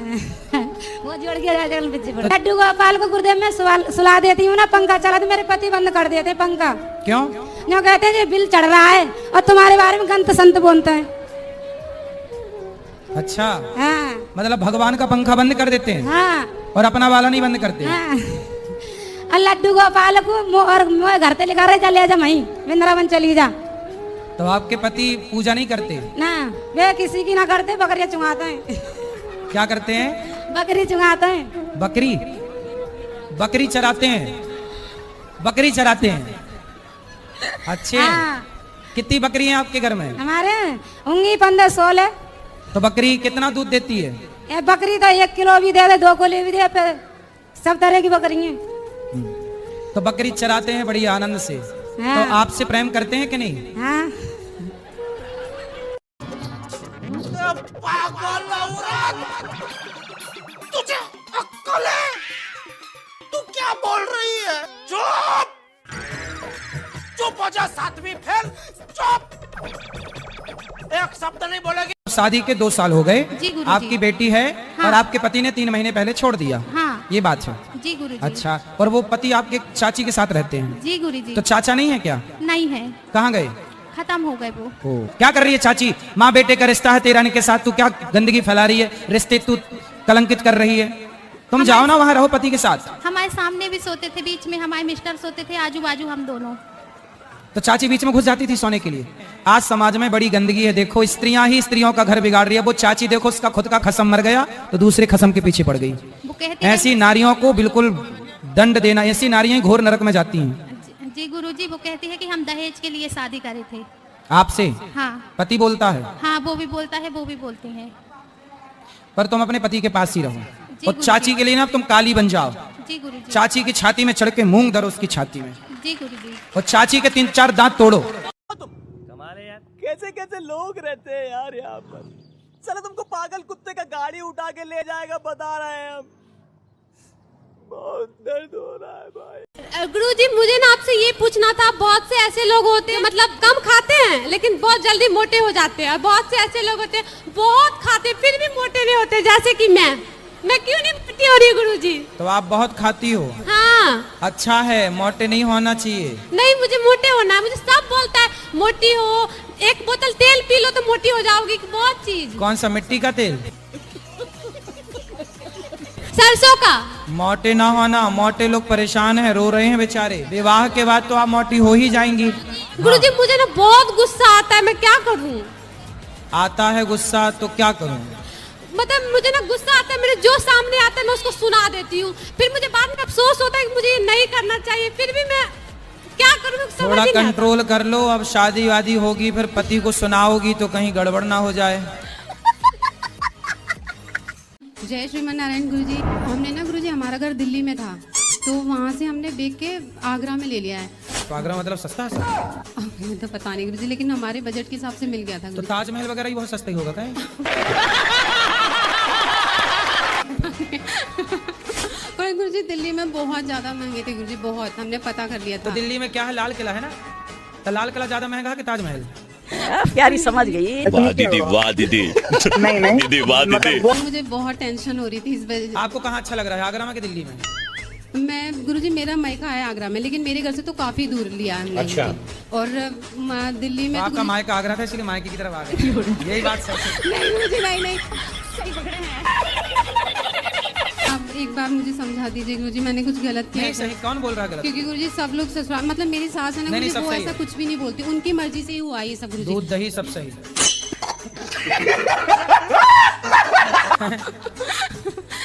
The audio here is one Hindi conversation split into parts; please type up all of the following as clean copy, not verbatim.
वो जोड़ के लड्डू गोपाल को गुरुदेव में सुला देती हूँ ना, पंखा चला तो मेरे पति बंद कर देते पंखा। क्यों? जो कहते हैं बिल चढ़ रहा है और तुम्हारे बारे में गंत संत बोलते हैं। अच्छा, हाँ। मतलब भगवान का पंखा बंद कर देते हैं। हाँ। और अपना वाला नहीं बंद करते। हाँ। और लड्डू गोपाल को और घर से लेकर चले जा, वहीं वृंदावन चली जा। तो आपके पति पूजा नहीं करते? ना, वे किसी की ना करते, बकरियां चुंगाते हैं। क्या करते हैं? बकरी चुंगाते हैं। बकरी? बकरी चराते हैं? बकरी चराते हैं। अच्छे। हाँ। कितनी बकरी हैं आपके घर में? हमारे होंगी 15-16। तो बकरी कितना दूध देती है? ये बकरी तो 1 किलो भी दे दे, 2 किलो भी दे, फिर सब तरह की बकरी हैं। तो बकरी चराते हैं बड़ी आनंद से। हाँ। तो आपसे प्रेम करते हैं कि नहीं? हाँ। पागल औरत, तुझे अक्ल है? तू क्या बोल रही है? चुप, चुप हो जा, 7वीं फेल, चुप, एक शब्द नहीं बोलेगी। शादी के 2 साल हो गए, आपकी बेटी है। हाँ। और आपके पति ने 3 महीने पहले छोड़ दिया। हाँ। ये बात है? जी गुरुजी। अच्छा, और वो पति आपके चाची के साथ रहते हैं? जी गुरुजी। तो चाचा नहीं है क्या? नहीं है, कहाँ गए? खत्म हो गए वो। क्या कर रही है चाची? माँ बेटे का रिश्ता है तेरा के साथ, तू क्या गंदगी फैला रही है, रिश्ते तू कलंकित कर रही है। तुम जाओ ना वहाँ रहो पति के साथ। हमारे सामने भी सोते थे, बीच में हमारे मिस्टर सोते थे, आजू बाजू हम दोनों। तो चाची बीच में घुस जाती थी सोने के लिए। आज समाज में बड़ी गंदगी है, देखो स्त्रियां ही स्त्रियों का घर बिगाड़ रही है। वो चाची देखो, उसका खुद का खसम मर गया तो दूसरे खसम के पीछे पड़ गई। वो कहते ऐसी नारियों को बिल्कुल दंड देना, ऐसी नारियां घोर नरक में जाती हैं। जी गुरुजी, वो कहती है कि हम दहेज के लिए शादी करे थे आपसे? हाँ। पति बोलता है? हाँ, वो भी बोलता है, वो भी बोलती है। पर तुम अपने पति के पास ही रहो। जी और चाची के लिए ना तुम काली बन जाओ। जी गुरुजी। चाची की छाती में चढ़ के मूंग धरो उसकी छाती में। जी गुरुजी। और चाची के 3-4 दांत तोड़ो। कमाले यार, कैसे कैसे लोग रहते हैं यार यहाँ पर। चलो तुमको पागल कुत्ते का गाड़ी उठा के ले जाएगा, बता रहे हैं हम। बहुत दर्द हो रहा है भाई। गुरुजी, मुझे ना आपसे ये पूछना था, बहुत से ऐसे लोग होते हैं मतलब कम खाते हैं लेकिन बहुत जल्दी मोटे हो जाते हैं, और बहुत से ऐसे लोग होते हैं बहुत खाते फिर भी मोटे नहीं होते, जैसे कि मैं क्यों नहीं मोटी हो रही गुरुजी? तो आप बहुत खाती हो? हाँ। अच्छा है, मोटे नहीं होना चाहिए। नहीं, मुझे मोटे होना है, मुझे सब बोलता है मोटी हो, 1 बोतल तेल पी लो तो मोटी हो जाओगी, बहुत चीज। कौन सा, मिट्टी का तेल? सरसों का। मोटे ना होना, मोटे लोग परेशान हैं, रो रहे हैं बेचारे। विवाह के बाद तो आप मोटी हो ही जाएंगी। गुरुजी, मुझे ना बहुत गुस्सा आता है, मैं क्या करूं? आता है गुस्सा तो क्या करूं? मतलब मुझे ना गुस्सा आता है, मेरे जो सामने आता है मैं उसको सुना देती हूँ, फिर मुझे बाद में अफसोस होता है कि मुझे ये नहीं करना चाहिए, फिर भी मैं क्या करूँ, समझ थोड़ा ही नहीं आता। कंट्रोल कर लो। अब शादी वादी होगी फिर पति को सुनाओगी तो कहीं गड़बड़ ना हो जाए। जय श्रीमान नारायण गुरुजी। हमने ना गुरुजी, हमारा घर दिल्ली में था तो वहाँ से हमने देख के आगरा में ले लिया है। तो आगरा मतलब सस्ता है? मुझे तो पता नहीं गुरुजी, लेकिन हमारे बजट के हिसाब से मिल गया था तो गुरुजी। ताजमहल वगैरह ही बहुत सस्ता ही होगा क्या? पर गुरुजी दिल्ली में बहुत ज्यादा महंगे थे गुरुजी, बहुत। हमने पता कर लिया तो था। दिल्ली में क्या है, लाल किला है ना? तो लाल किला ज्यादा महंगा है कि ताजमहल? प्यारी समझ गई। वाह दीदी, वाह दीदी। नहीं नहीं दीदी, वाह दीदी। मुझे बहुत टेंशन हो रही थी इस वजह। आपको कहाँ अच्छा लग रहा है, आगरा में कि दिल्ली में? मैं गुरुजी, मेरा मायका है आगरा में, लेकिन मेरे घर से तो काफी दूर लिया हमने। अच्छा। और दिल्ली में तो आपका मायका आगरा था इसलिए मायके की तरफ आ गए। यही बात सच है। नहीं गुरुजी, नहीं सही पकड़े हैं। आप एक बार मुझे समझा दीजिए गुरुजी, मैंने कुछ गलत किया? नहीं सही, कौन बोल रहा है गलत? क्योंकि गुरुजी सब लोग ससुराल, मतलब मेरी सास है ना गुरुजी, वो ऐसा कुछ भी नहीं बोलती, उनकी मर्जी से ही हुआ ये सब गुरुजी। दूध दही सब सही।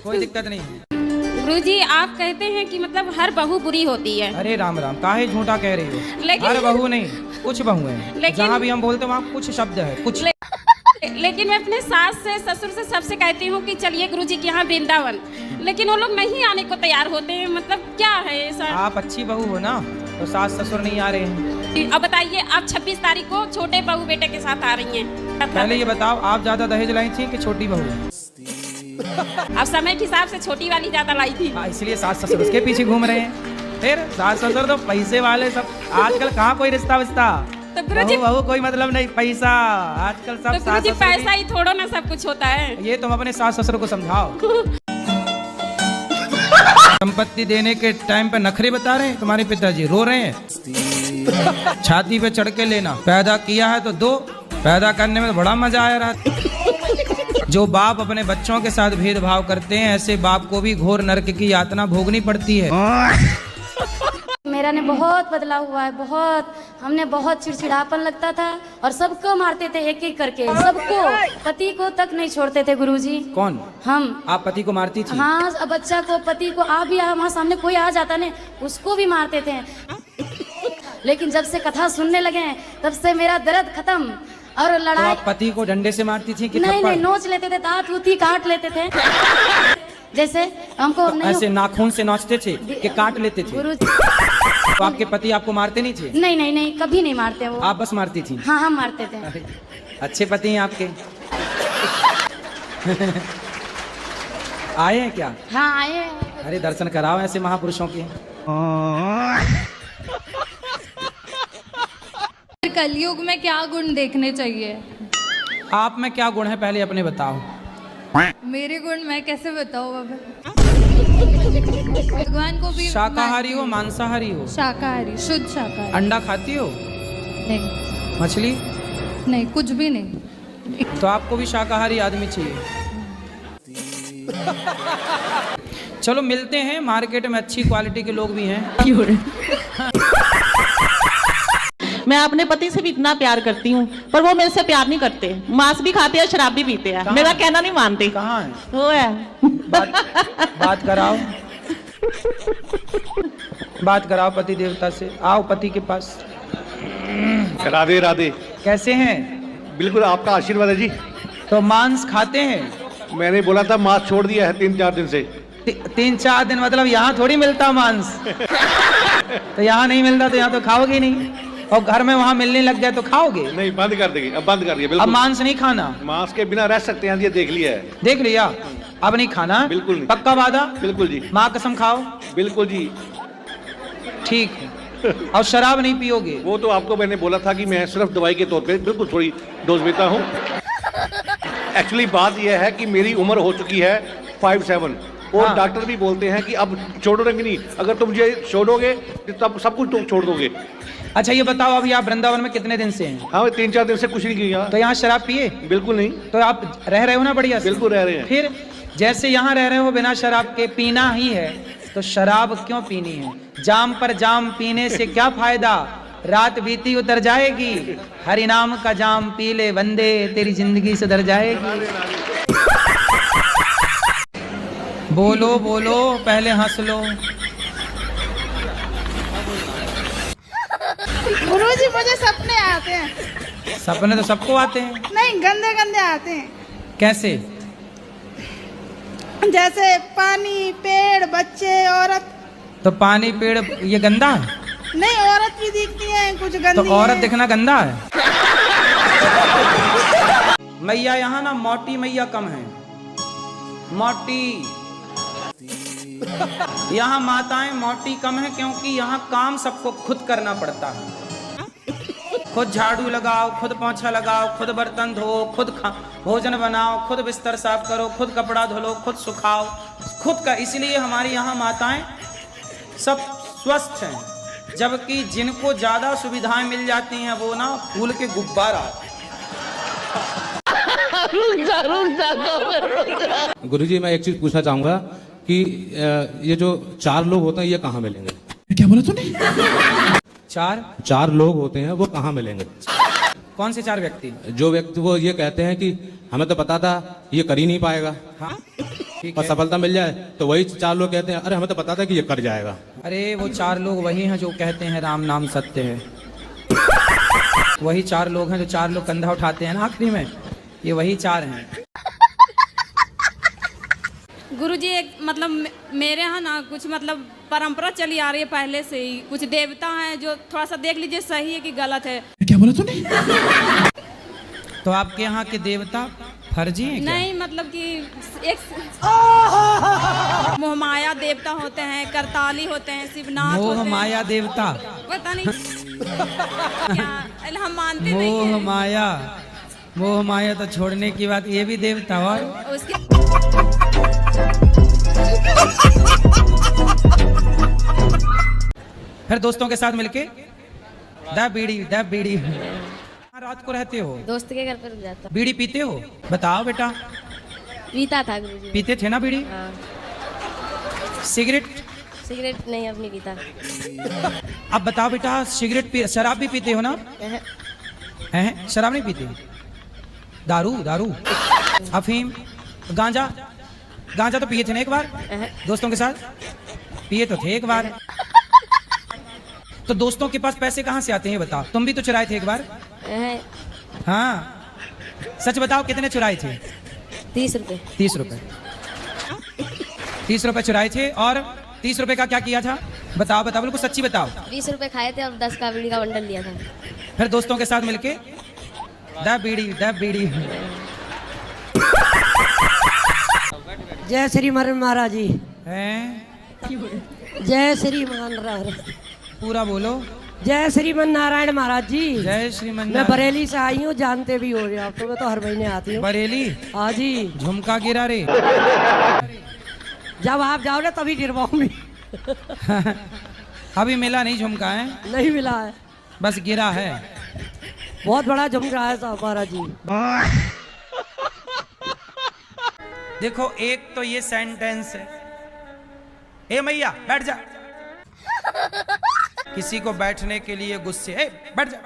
कोई दिक्कत नहीं है। गुरुजी, आप कहते हैं कि मतलब हर बहू बुरी होती है। अरे राम राम, काहे झूठा कह रही हो? लेकिन हर बहू नहीं, कुछ बहू है। जहाँ भी हम बोलते हैं वहाँ कुछ शब्द है, कुछ। लेकिन मैं अपने सास से ससुर से सबसे कहती हूँ कि चलिए गुरुजी के यहाँ वृंदावन, लेकिन वो लोग नहीं आने को तैयार होते हैं। मतलब क्या है ऐसा? आप अच्छी बहू हो ना, तो सास ससुर नहीं आ रहे हैं। अब बताइए, आप 26 तारीख को छोटे बहू बेटे के साथ आ रही हैं। पहले ये बताओ, आप ज्यादा दहेज लाई थी कि छोटी बहू? अब समय के हिसाब से छोटी वाली ज्यादा लाई थी। इसलिए सास ससुर उसके पीछे घूम रहे हैं। फिर सास ससुर तो पैसे वाले सब। आजकल कहाँ कोई रिश्ता विश्ता, तो गुरुजी बहू कोई मतलब नहीं, पैसा आजकल सब तो गुरुजी सास पैसा ही थोड़ा ना सब कुछ होता है। ये तुम अपने सास ससुर को समझाओ। संपत्ति देने के टाइम पे नखरे बता रहे हैं तुम्हारे पिताजी, रो रहे हैं। छाती पे चढ़ के लेना, पैदा किया है तो दो, पैदा करने में तो बड़ा मजा आया रहा। जो बाप अपने बच्चों के साथ भेदभाव करते हैं, ऐसे बाप को भी घोर नरक की यातना भोगनी पड़ती है। मेरा ने बहुत बदलाव हुआ है, बहुत। हमने बहुत चिड़चिड़ापन लगता था और सबको मारते थे एक एक करके, सबको, पति को तक नहीं छोड़ते थे गुरुजी। कौन? हम। आप पति को मारती थी? हाँ, अब बच्चा को, पति को, आप भी हमारे सामने कोई आ जाता ने उसको भी मारते थे। लेकिन जब से कथा सुनने लगे तब से मेरा दर्द खत्म। और तो लड़ाई, आप पति को डंडे से मारती थी कि नहीं थप्पड़? नहीं, नोच लेते थे, दांत उती काट लेते थे। जैसे हमको तो नहीं, ऐसे नाखून से नोचते थे कि काट लेते थे? गुरु, तो आपके पति आपको मारते नहीं थे? नहीं नहीं नहीं, कभी नहीं मारते वो। आप बस मारती थी? हाँ, हम मारते थे। अच्छे पति हैं आपके। आए हैं क्या? हाँ, आए हैं। अरे दर्शन कराओ ऐसे महापुरुषों के। कलयुग में क्या गुण देखने चाहिए? आप में क्या गुण है पहले अपने बताओ। मेरे गुण मैं कैसे बताऊँ बाबा? भगवान को भी शाकाहारी हो मांसाहारी हो? शाकाहारी, शुद्ध शाकाहारी। अंडा खाती हो? नहीं मछली? नहीं, कुछ भी नहीं। तो आपको भी शाकाहारी आदमी चाहिए। चलो मिलते हैं, मार्केट में अच्छी क्वालिटी के लोग भी हैं। मैं अपने पति से भी इतना प्यार करती हूँ, पर वो मेरे से प्यार नहीं करते। मांस भी खाते हैं, शराब भी पीते हैं, मेरा कहना नहीं मानते। कहाँ है? वो है। बात कराओ, बात कराओ पति देवता से। आओ पति के पास। राधे राधे। कैसे हैं? बिल्कुल आपका आशीर्वाद है जी। तो मांस खाते हैं? मैंने बोला था मांस छोड़ दिया है 3-4 दिन से। 3-4 दिन मतलब यहाँ थोड़ी मिलता मांस। तो यहाँ नहीं मिलता तो यहाँ तो खाओगे नहीं, और घर में वहाँ मिलने लग गया तो खाओगे? नहीं, बंद कर देंगे, अब बंद कर दिया। अब बिल्कुल मांस नहीं खाना? मांस के बिना रह सकते हैं, ये देख लिया है। देख लिया, अब नहीं खाना? बिल्कुल नहीं। पक्का वादा? बिल्कुल जी। माँ कसम खाओ? बिल्कुल जी। ठीक है। और शराब नहीं पियोगे? वो तो आपको मैंने बोला था कि मैं सिर्फ दवाई के तौर पे बिल्कुल थोड़ी डोज लेता हूँ। एक्चुअली बात यह है कि मेरी उम्र हो चुकी है 57 और हाँ। डॉक्टर भी बोलते हैं कि अब छोड़ोगे नहीं, अगर तुम मुझे छोड़ोगे तब सब कुछ तुम छोड़ दोगे। अच्छा ये बताओ, अभी आप वृंदावन में कितने दिन से हैं? हाँ, 3-4 दिन से कुछ नहीं किया। तो यहाँ शराब पिए? बिल्कुल नहीं। तो आप रह रहे हो ना बढ़िया से? बिल्कुल रह रहे हैं। फिर जैसे यहाँ रह रहे हो बिना शराब के, पीना ही है तो शराब क्यों पीनी है? जाम पर जाम पीने से क्या फायदा, रात बीती उतर जाएगी। हरि नाम का जाम पी ले बंदे, तेरी जिंदगी सुधर जाएगी। बोलो बोलो, पहले हंस लो। गुरुजी मुझे सपने आते हैं। सपने तो सबको आते हैं। नहीं, गंदे गंदे आते हैं। कैसे? जैसे पानी, पेड़, बच्चे, औरत। तो पानी पेड़ ये गंदा है? नहीं, औरत भी दिखती है कुछ गंदी तो औरत है। दिखना गंदा है? मैया यहाँ ना मोटी मैया कम है, मोटी। यहाँ माताएं मोटी कम है क्योंकि यहाँ काम सबको खुद करना पड़ता है। खुद झाड़ू लगाओ, खुद पोंछा लगाओ, खुद बर्तन धो, खुद भोजन बनाओ, खुद बिस्तर साफ करो, खुद कपड़ा धो लो, खुद सुखाओ, खुद का। इसलिए हमारी यहाँ माताएं सब स्वस्थ हैं, जबकि जिनको ज्यादा सुविधाएं मिल जाती हैं वो ना फूल के गुब्बारा। गुरुजी मैं एक चीज पूछना चाहूंगा कि ये जो 4 लोग होते हैं ये कहाँ मिलेंगे? क्या बोला तूने? 4 लोग होते हैं वो कहाँ मिलेंगे? कौन से 4 व्यक्ति? जो व्यक्ति वो ये कहते हैं कि हमें तो पता था ये कर ही नहीं पाएगा, हाँ ठीक और है। सफलता मिल जाए, तो वही 4 लोग कहते हैं अरे हमें तो पता था कि ये कर जाएगा। अरे वो 4 लोग वही हैं जो कहते हैं राम नाम सत्य है। वही 4 लोग हैं जो 4 लोग कंधा उठाते हैं ना आखिरी में, ये वही 4 हैं। गुरुजी एक मतलब मेरे यहाँ ना कुछ मतलब परंपरा चली आ रही है पहले से ही। कुछ देवता हैं जो थोड़ा सा देख लीजिए सही है कि गलत है। क्या बोला तूने? तो आपके यहाँ के देवता फर्जी हैं क्या? नहीं मतलब कि एक मोहमाया देवता होते हैं, करताली होते हैं, शिवनाथ होते हैं। मोह माया देवता? पता नहीं क्या अरे हम मानते नहीं मोह माया, मोह माया तो छोड़ने की बात, ये भी देवता और उसके फिर दोस्तों के साथ मिलके दा बीड़ी रात को रहते हो, दोस्त के घर पर रुक जाता। बीड़ी पीते हो? बताओ बेटा। पीता था गुरुजी। पीते थे ना बीड़ी? हाँ। सिगरेट? सिगरेट नहीं, अब नहीं पीता। अब बताओ बेटा, शराब भी पीते हो ना? हैं? शराब नहीं पीते? दारू? अफीम? गांजा? गांजा तो पिए थे ना एक बार दोस्तों के साथ? पिए तो थे एक बार। तो दोस्तों के पास पैसे कहाँ से आते हैं बताओ? तुम भी तो चुराए थे एक बार। हाँ, सच बताओ कितने चुराए थे? 30 रुपए। 30 रुपए। 30 रुपए चुराए थे और 30 रुपए का क्या किया था? बताओ बिल्कुल सच्ची बताओ। 20 रुपए खाए थे और 10 का बीड़ी का बंडल लिया था। फिर दोस्तों के साथ मिलके दा बीड़ी। जय श्री महाराज जी। हैं? जय श्री महाराज। पूरा बोलो। जय श्रीमन नारायण महाराज जी। जय श्रीमन। मैं बरेली से आई हूँ, जानते भी हो रहे आप तो। मैं तो हर महीने आती हूँ। बरेली? हाँ जी। झुमका गिरा रे। जब आप जाओ ना तभी गिरवाऊंगी। अभी मिला नहीं झुमका है? नहीं मिला है, बस गिरा है। बहुत बड़ा झुमका है साहब महाराज जी। देखो, एक तो ये सेंटेंस है, ए मैया बैठ जा। किसी को बैठने के लिए गुस्से, ए बैठ जा।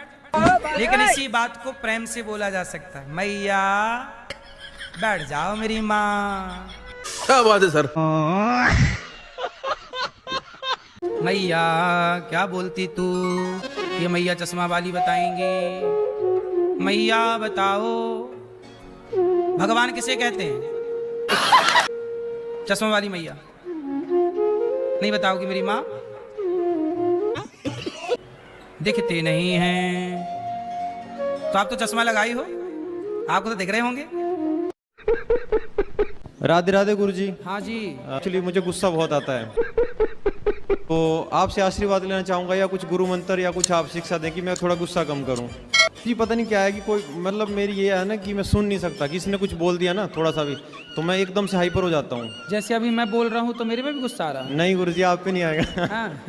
लेकिन इसी बात को प्रेम से बोला जा सकता है, मैया बैठ जाओ मेरी माँ। क्या बात है सर। मैया क्या बोलती तू? ये मैया चश्मा वाली बताएंगे। मैया बताओ, भगवान किसे कहते हैं? चश्मा वाली मैया नहीं बताओगी मेरी माँ? दिखते नहीं हैं तो आप तो चश्मा लगाई हो, आपको तो दिख रहे होंगे। राधे राधे गुरुजी। हाँ जी। एक्चुअली मुझे गुस्सा बहुत आता है, तो आपसे आशीर्वाद लेना चाहूँगा, या कुछ गुरु मंत्र या कुछ आप शिक्षा दें कि मैं थोड़ा गुस्सा कम करूँ। जी पता नहीं क्या है कि कोई, मतलब मेरी ये है ना कि मैं सुन नहीं सकता। किसी ने कुछ बोल दिया ना थोड़ा सा भी तो मैं एकदम से हाइपर हो जाता हूँ। जैसे अभी मैं बोल रहा हूँ तो मेरे में भी गुस्सा आ रहा है। नहीं गुरुजी, आप पे नहीं आएगा। हाँ।